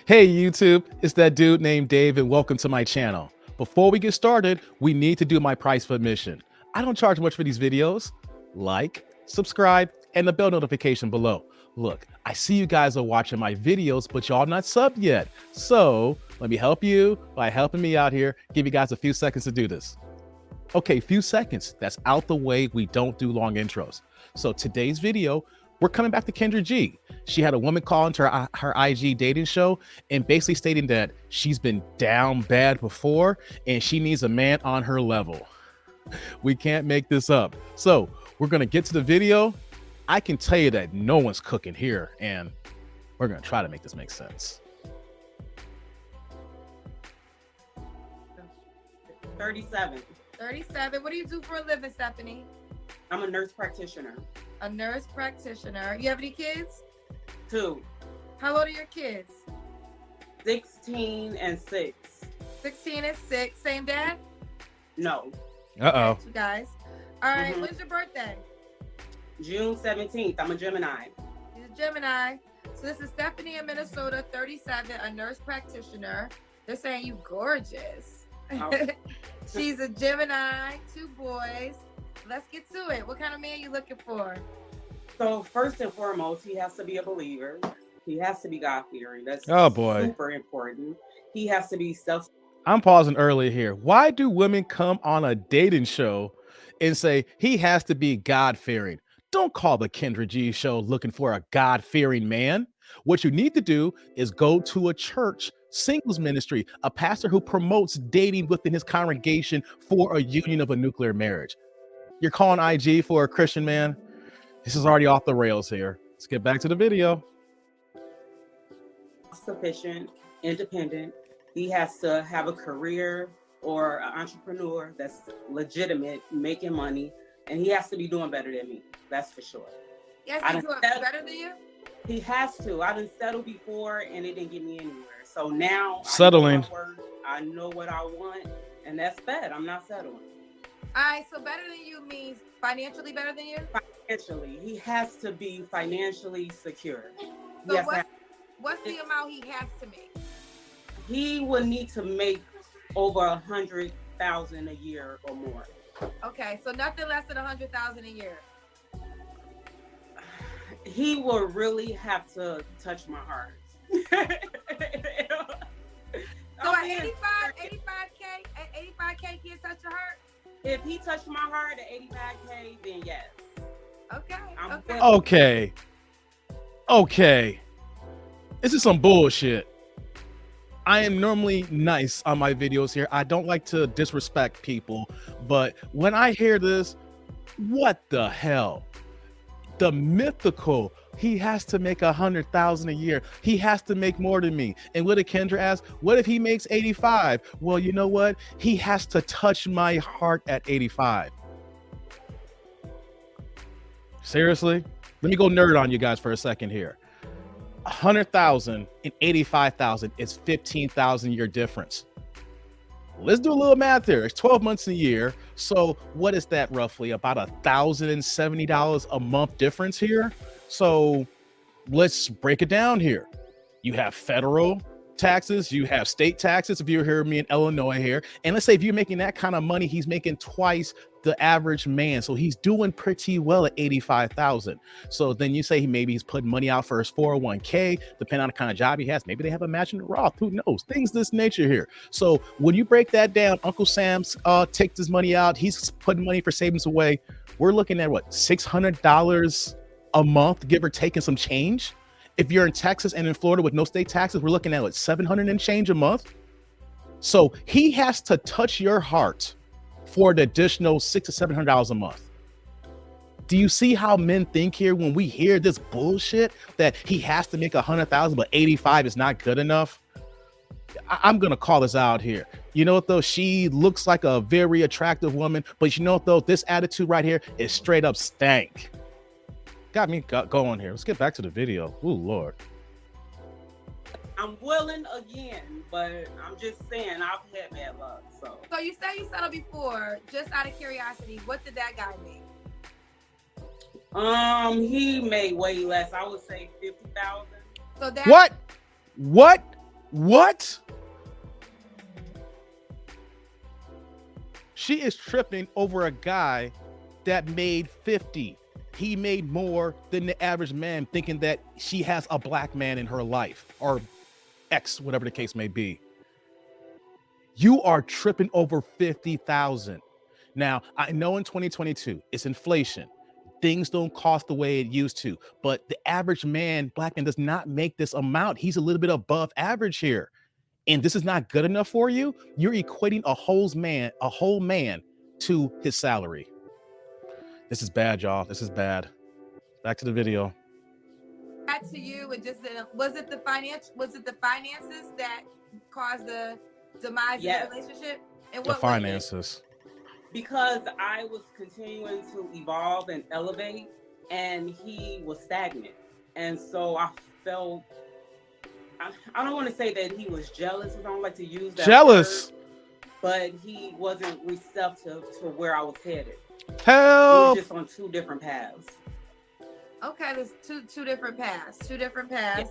Hey YouTube, it's that dude named Dave and welcome to my channel. Before we get started, we need to do my price for admission. I don't charge much for these videos. Like, subscribe, and the bell notification below. Look, I see you guys are watching my videos, but y'all not subbed yet. So let me help you by helping me out here. Give you guys a few seconds to do this. Okay, few seconds. That's out the way. We don't do long intros. So today's video, we're coming back to Kendra G. She had a woman call into her IG dating show and basically stating that she's been down bad before and she needs a man on her level. We can't make this up. So we're going to get to the video. I can tell you that no one's cooking here and we're going to try to make this make sense. 37. 37. What do you do for a living, Stephanie? I'm a nurse practitioner. A nurse practitioner. You have any kids? 2. How old are your kids? 16 and 6. 16 and 6. Same dad? No. Uh-oh. Okay, you guys. All right. When's your birthday? June 17th. I'm a Gemini. She's a Gemini. So this is Stephanie in Minnesota, 37, a nurse practitioner. They're saying you gorgeous. Oh. She's a Gemini, 2 boys. Let's get to it. What kind of man you looking for? So first and foremost, he has to be a believer. He has to be God-fearing. That's super important. He has to be self. I'm pausing early here. Why do women come on a dating show and say he has to be God-fearing? Don't call the Kendra G show looking for a God-fearing man. What you need to do is go to a church singles ministry, a pastor who promotes dating within his congregation for a union of a nuclear marriage. You're calling IG for a Christian man? This is already off the rails here. Let's get back to the video. Sufficient, independent. He has to have a career or an entrepreneur that's legitimate, making money, and he has to be doing better than me. That's for sure. Yes, he's doing better than you? He has to. I didn't settle before and it didn't get me anywhere. So now settling. I know what I want, and that's bad. I'm not settling. All right, so better than you means financially better than you? Financially. He has to be financially secure. So what's the amount he has to make? He would need to make over 100,000 a year or more. Okay, so nothing less than 100,000 a year. He will really have to touch my heart. So at 85K can't touch your heart? If he touched my heart at 85K, then yes. Okay. This is some bullshit. I am normally nice on my videos here. I don't like to disrespect people, but when I hear this, what the hell? The mythical, he has to make 100,000 a year. He has to make more than me. And what did Kendra ask? What if he makes 85? Well, you know what? He has to touch my heart at 85. Seriously? Let me go nerd on you guys for a second here. 100,000 and 85,000 is 15,000 year difference. Let's do a little math here. It's 12 months a year. So what is that roughly? About $1,070 a month difference here. So let's break it down here. You have federal taxes, you have state taxes if you're hearing me in Illinois here. And let's say if you're making that kind of money, he's making twice the average man. So he's doing pretty well at 85,000. So then you say maybe he's putting money out for his 401k, depending on the kind of job he has. Maybe they have a match in the Roth, who knows? Things this nature here. So when you break that down, Uncle Sam's takes his money out. He's putting money for savings away. We're looking at what, $600 a month, give or take, and some change. If you're in Texas and in Florida with no state taxes, we're looking at what, 700 and change a month. So he has to touch your heart for an additional $600 to $700 a month. Do you see how men think here when we hear this bullshit that he has to make 100,000, but 85 is not good enough? I'm gonna call this out here. You know what though? She looks like a very attractive woman, but you know what though? This attitude right here is straight up stank. Got me going here. Let's get back to the video. Oh Lord. I'm willing again, but I'm just saying I've had bad luck. So you say you settled before. Just out of curiosity, what did that guy make? He made way less. I would say 50,000. So that What? What? She is tripping over a guy that made 50. He made more than the average man, thinking that she has a black man in her life, or X, whatever the case may be. You are tripping over 50,000. Now, I know in 2022, it's inflation. Things don't cost the way it used to, but the average man, black man, does not make this amount. He's a little bit above average here. And this is not good enough for you. You're equating a whole man to his salary. This is bad, y'all. This is bad. Back to the video. Back to you, and just was it the finances that caused the demise Yes. of the relationship? And The what finances. Because I was continuing to evolve and elevate, and he was stagnant. And so I felt, I don't want to say that he was jealous, because I don't like to use that Jealous. word, but he wasn't receptive to where I was headed. Help. We were just on two different paths. Okay, there's two different paths. Yeah.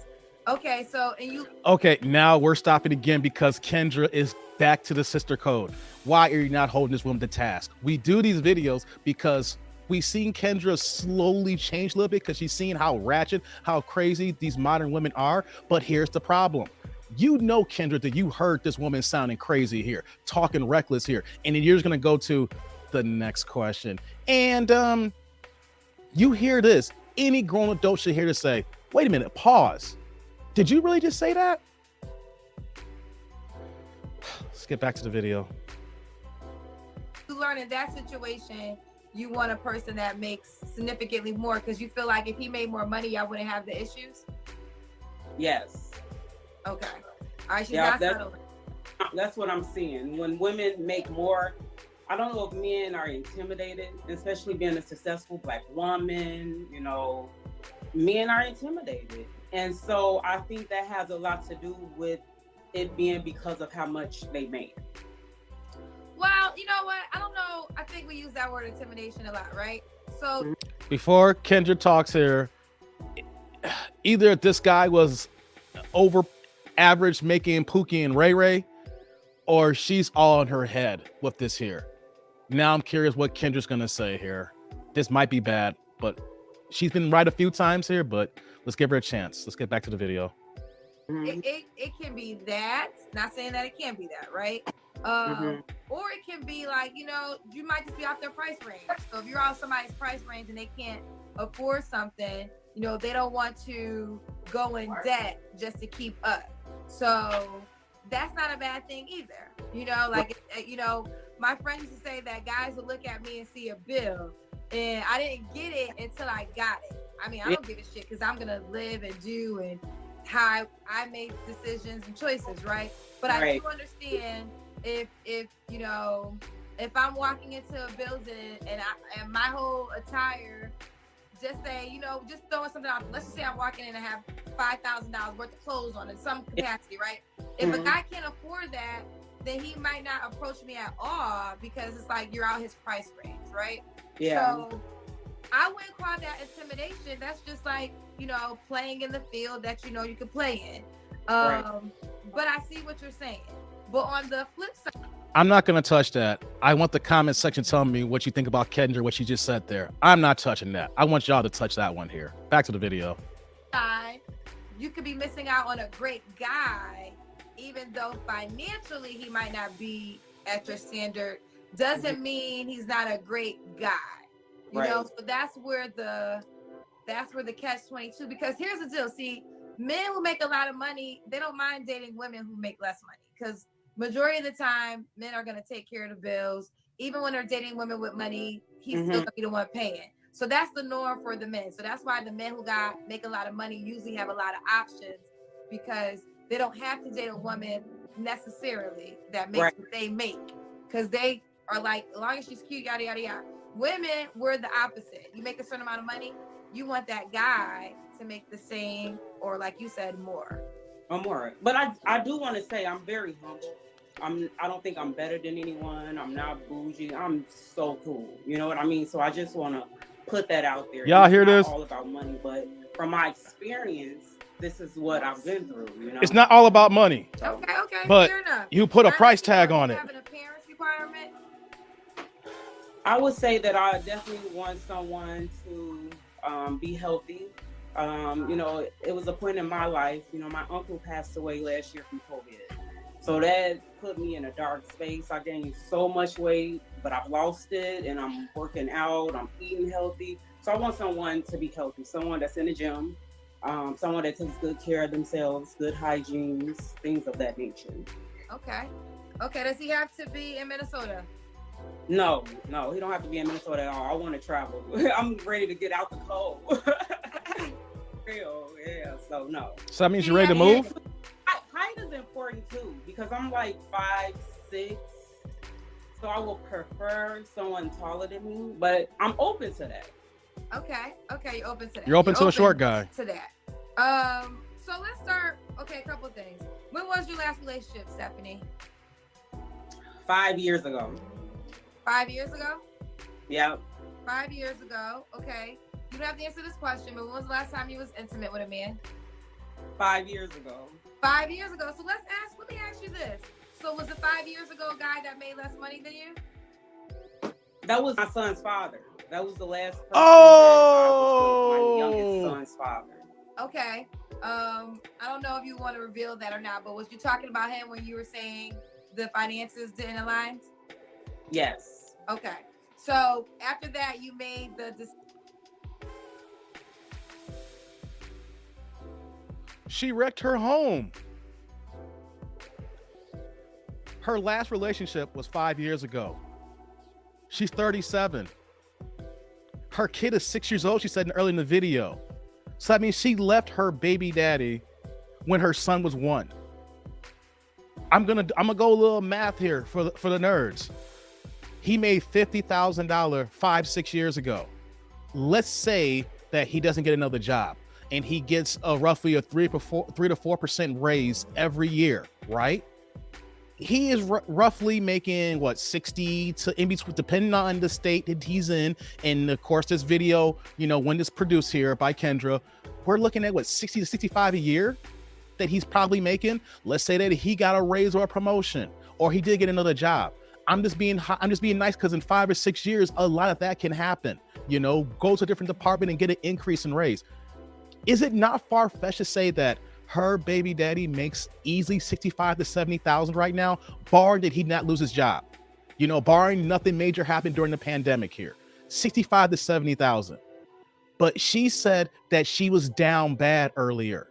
Okay, so and you. Okay, now we're stopping again because Kendra is back to the sister code. Why are you not holding this woman to task? We do these videos because we've seen Kendra slowly change a little bit, because she's seen how ratchet, how crazy these modern women are. But here's the problem. You know, Kendra, that you heard this woman sounding crazy here, talking reckless here. And then you're just going to go to the next question. And you hear this. Any grown adult should hear to say, wait a minute, pause. Did you really just say that? Let's get back to the video. You learn in that situation, you want a person that makes significantly more, because you feel like if he made more money, y'all wouldn't have the issues. Yes. Okay. All right. She's Yeah, not settling. That's what I'm seeing. When women make more, I don't know if men are intimidated, especially being a successful black woman. You know, men are intimidated. And so I think that has a lot to do with it being because of how much they make. Well, you know what? I don't know. I think we use that word intimidation a lot, right? So before Kendra talks here, either this guy was over average making Pookie and Ray Ray, or she's all in her head with this here. Now I'm curious what Kendra's gonna say here. This might be bad, but she's been right a few times here, but let's give her a chance. Let's get back to the video. it can be that. Not saying that it can't be that, right? Or it can be like, you know, you might just be off their price range. So if you're off somebody's price range and they can't afford something, you know, they don't want to go in debt just to keep up. So that's not a bad thing either. You know, like, you know, my friend used to say that guys will look at me and see a bill, and I didn't get it until I got it. I mean, I don't give a shit, because I'm gonna live and do and how I make decisions and choices, right? But I do understand if you know, if I'm walking into a building and my whole attire, just say, you know, just throwing something out. Let's just say I'm walking in and have $5,000 worth of clothes on in some capacity, right? If a guy can't afford that, then he might not approach me at all, because it's like you're out his price range, right? Yeah. So I wouldn't call that intimidation. That's just like, you know, playing in the field that you know you can play in. But I see what you're saying. But on the flip side, I'm not going to touch that. I want the comment section telling me what you think about Kendra, what she just said there. I'm not touching that. I want y'all to touch that one here. Back to the video. You could be missing out on a great guy, even though financially he might not be at your standard. Doesn't mean he's not a great guy. You know, so that's where the catch-22, because here's the deal. See, men who make a lot of money, they don't mind dating women who make less money, because majority of the time, men are going to take care of the bills. Even when they're dating women with money, he's still going to be the one paying. So that's the norm for the men. So that's why the men who make a lot of money usually have a lot of options, because they don't have to date a woman necessarily that makes what they make, because they are like, as long as she's cute, yada, yada, yada. Women, we're the opposite. You make a certain amount of money, you want that guy to make the same, or like you said, more. Or more. But I do want to say I'm very humble. I don't think I'm better than anyone. I'm not bougie. I'm so cool. You know what I mean? So I just want to put that out there. Y'all hear it's not this? all about money, but from my experience, this is what I've been through, you know. It's not all about money. Okay, But fair enough. you put a price tag on it. Have an appearance requirement? I would say that I definitely want someone to be healthy. You know, it was a point in my life, you know, my uncle passed away last year from COVID. So that put me in a dark space. I gained so much weight, but I've lost it, and I'm working out, I'm eating healthy. So I want someone to be healthy, someone that's in the gym, someone that takes good care of themselves, good hygiene, things of that nature. Okay. Does he have to be in Minnesota? No, he don't have to be in Minnesota at all. I want to travel. I'm ready to get out the cold. Real, yeah. So no. So that means you're ready to move? Height is important too, because I'm like 5'6", so I will prefer someone taller than me. But I'm open to that. Okay, you're open to that. You're open to a short guy. To that. So let's start. Okay, a couple of things. When was your last relationship, Stephanie? 5 years ago. 5 years ago? Yeah. 5 years ago. Okay. You don't have to answer this question, but when was the last time you was intimate with a man? 5 years ago. 5 years ago. So let me ask you this. So was it 5 years ago a guy that made less money than you? That was my son's father. That was the last person Oh! that I was with, my youngest son's father. Okay. I don't know if you want to reveal that or not, but was you talking about him when you were saying the finances didn't align? Yes. Okay. So after that, you made the decision. She wrecked her home. Her last relationship was 5 years ago. She's 37. Her kid is 6 years old, she said earlier in the video. So that means she left her baby daddy when her son was 1. I'm gonna go a little math here for the nerds. He made $50,000 5-6 years ago. Let's say that he doesn't get another job and he gets roughly a 3 to 4% raise every year, right? He is roughly making what, 60 to in between, depending on the state that he's in. And of course, this video, you know, when it's produced here by Kendra, we're looking at what, 60 to 65 a year that he's probably making. Let's say that he got a raise or a promotion, or he did get another job. I'm just being nice, because in 5 or 6 years, a lot of that can happen. You know, go to a different department and get an increase in raise. Is it not far-fetched to say that her baby daddy makes easily 65 to 70,000 right now, barring that he not lose his job? You know, barring nothing major happened during the pandemic here, 65 to 70,000. But she said that she was down bad earlier.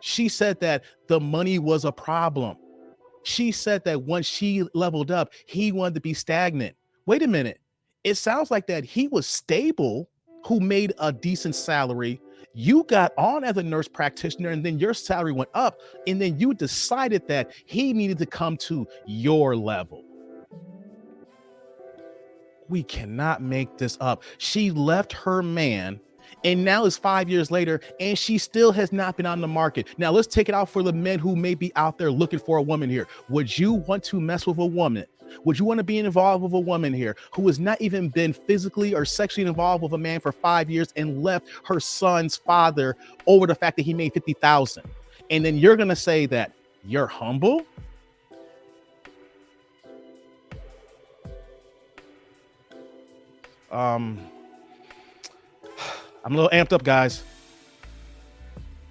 She said that the money was a problem. She said that once she leveled up, he wanted to be stagnant. Wait a minute. It sounds like that he was stable, who made a decent salary. You got on as a nurse practitioner, and then your salary went up, and then you decided that he needed to come to your level. We cannot make this up. She left her man, and now it's 5 years later, and she still has not been on the market. Now let's take it out for the men who may be out there looking for a woman here. Would you want to mess with a woman? Would you want to be involved with a woman here who has not even been physically or sexually involved with a man for 5 years and left her son's father over the fact that he made 50,000? And then you're going to say that you're humble? I'm a little amped up, guys.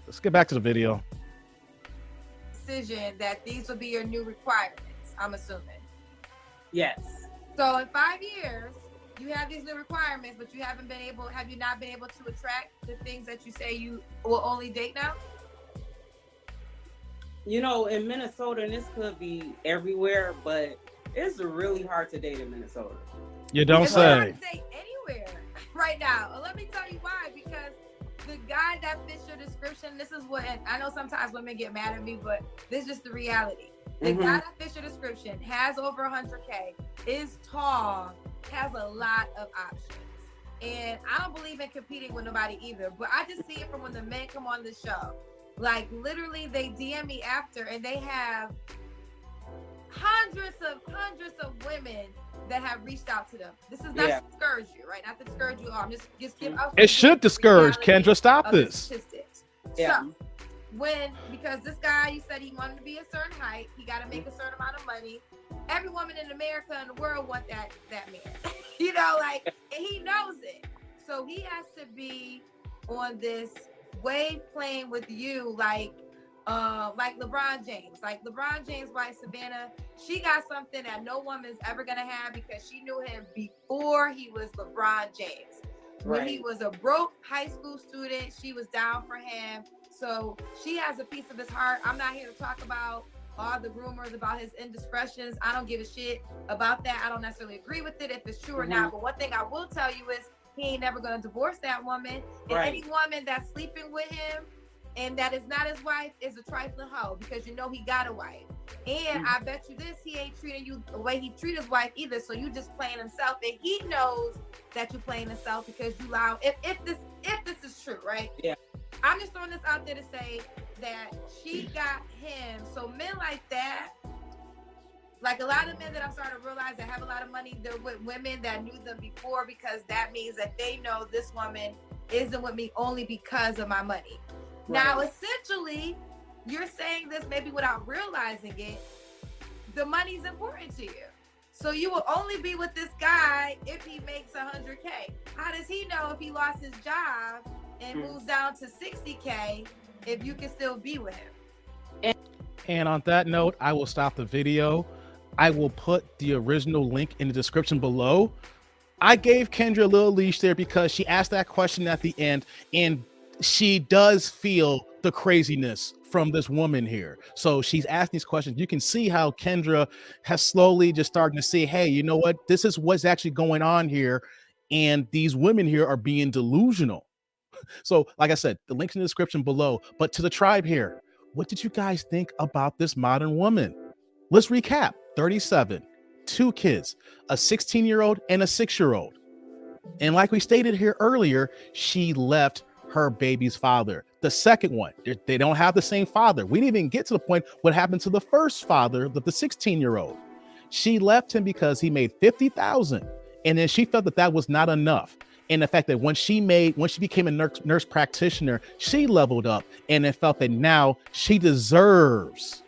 Let's get back to the video. Decision that these would be your new requirements, I'm assuming. Yes. So in 5 years, you have these new requirements, but have you not been able to attract the things that you say you will only date now? You know, in Minnesota, and this could be everywhere, but it's really hard to date in Minnesota. You don't it's say. Hard to date anywhere right now. And let me tell you why. Because the guy that fits your description, this is what, and I know sometimes women get mad at me, but this is just the reality. The guy that fits your description has over 100K, is tall, has a lot of options. And I don't believe in competing with nobody either, but I just see it from when the men come on the show. Like literally they DM me after, and they have hundreds of women that have reached out to them. This is not to discourage you, right? Not to discourage you all. I'm just give. It should discourage, Kendra. Stop this. Yeah. So because this guy, you said he wanted to be a certain height, he got to make a certain amount of money. Every woman in America and the world want that man. You know, like, and he knows it. So he has to be on this wave playing with you, like LeBron James. Like LeBron James' wife, Savannah, she got something that no woman's ever gonna have because she knew him before he was LeBron James. When he was a broke high school student, she was down for him. So she has a piece of his heart. I'm not here to talk about all the rumors about his indiscretions. I don't give a shit about that. I don't necessarily agree with it if it's true or not. But one thing I will tell you is he ain't never gonna divorce that woman. And any woman that's sleeping with him and that is not his wife is a trifling hoe, because you know he got a wife. And I bet you this, he ain't treating you the way he treat his wife either. So you just playing himself, and he knows that you playing himself because you allow. If this is true, right? Yeah. I'm just throwing this out there to say that she got him. So men like that, like a lot of men that I'm starting to realize that have a lot of money, they're with women that knew them before, because that means that they know this woman isn't with me only because of my money. Right. Now, essentially, you're saying this maybe without realizing it. The money's important to you. So you will only be with this guy if he makes 100K. How does he know if he lost his job and moves down to 60K if you can still be with him? And on that note, I will stop the video. I will put the original link in the description below. I gave Kendra a little leash there because she asked that question at the end, and she does feel the craziness from this woman here. So she's asking these questions. You can see how Kendra has slowly just starting to see, hey, you know what? This is what's actually going on here. And these women here are being delusional. So like I said, the link's in the description below. But to the tribe here, what did you guys think about this modern woman? Let's recap. 37, 2 kids, a 16-year-old and a 6-year-old. And like we stated here earlier, she left her baby's father. The second one, they don't have the same father. We didn't even get to the point what happened to the first father of the 16-year-old. She left him because he made $50,000, and then she felt that that was not enough. And the fact that when she became a nurse practitioner, she leveled up and it felt that now she deserves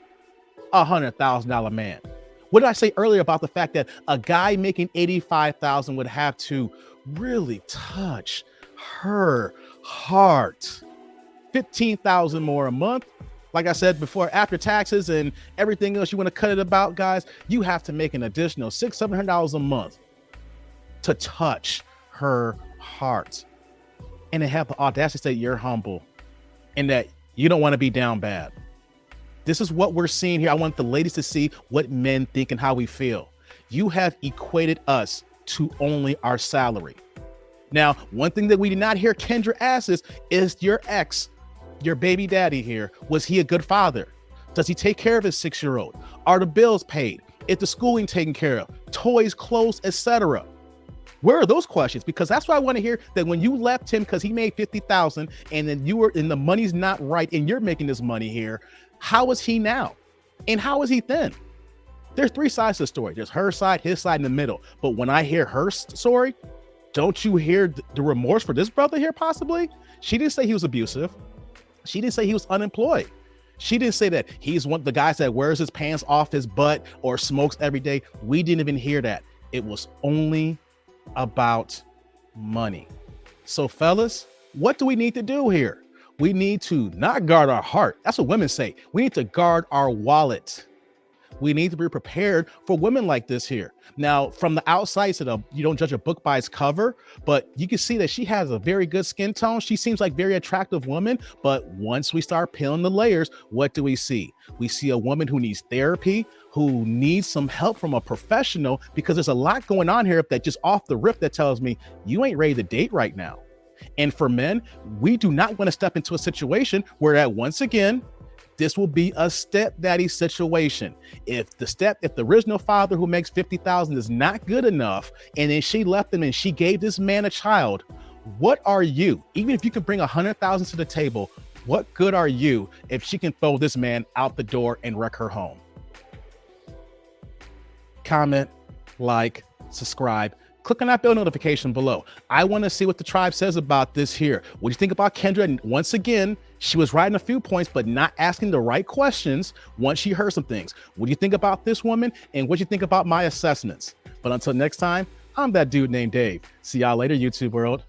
$100,000 man. What did I say earlier about the fact that a guy making $85,000 would have to really touch her heart? $15,000 more a month. Like I said before, after taxes and everything else you want to cut it about, guys, you have to make an additional $600-700 a month to touch her heart. And to have the audacity to say you're humble and that you don't want to be down bad. This is what we're seeing here. I want the ladies to see what men think and how we feel. You have equated us to only our salary. Now, one thing that we did not hear Kendra ask is your ex, your baby daddy here, was he a good father? Does he take care of his 6-year-old? Are the bills paid? Is the schooling taken care of? Toys, clothes, etc. Where are those questions? Because that's why I want to hear that when you left him because he made $50,000 and then you were and the money's not right and you're making this money here. How is he now? And how is he then? There's 3 sides to the story. There's her side, his side in the middle. But when I hear her story, don't you hear the remorse for this brother here possibly? She didn't say he was abusive. She didn't say he was unemployed. She didn't say that he's one of the guys that wears his pants off his butt or smokes every day. We didn't even hear that. It was only about money. So fellas, what do we need to do here? We need to not guard our heart. That's what women say. We need to guard our wallet. We need to be prepared for women like this here. Now, from the outside, so you don't judge a book by its cover, but you can see that she has a very good skin tone. She seems like a very attractive woman. But once we start peeling the layers, what do we see? We see a woman who needs therapy, who needs some help from a professional, because there's a lot going on here that just off the rip that tells me you ain't ready to date right now. And for men, we do not want to step into a situation where that once again, this will be a stepdaddy situation. If the original father who makes $50,000 is not good enough, and then she left him and she gave this man a child, what are you? Even if you can bring $100,000 to the table, what good are you if she can throw this man out the door and wreck her home? Comment, like, subscribe. Click on that bell notification below. I want to see what the tribe says about this here. What do you think about Kendra? And once again, She was writing a few points, but not asking the right questions once she heard some things. What do you think about this woman? And what do you think about my assessments? But until next time, I'm that dude named Dave. See y'all later, YouTube world.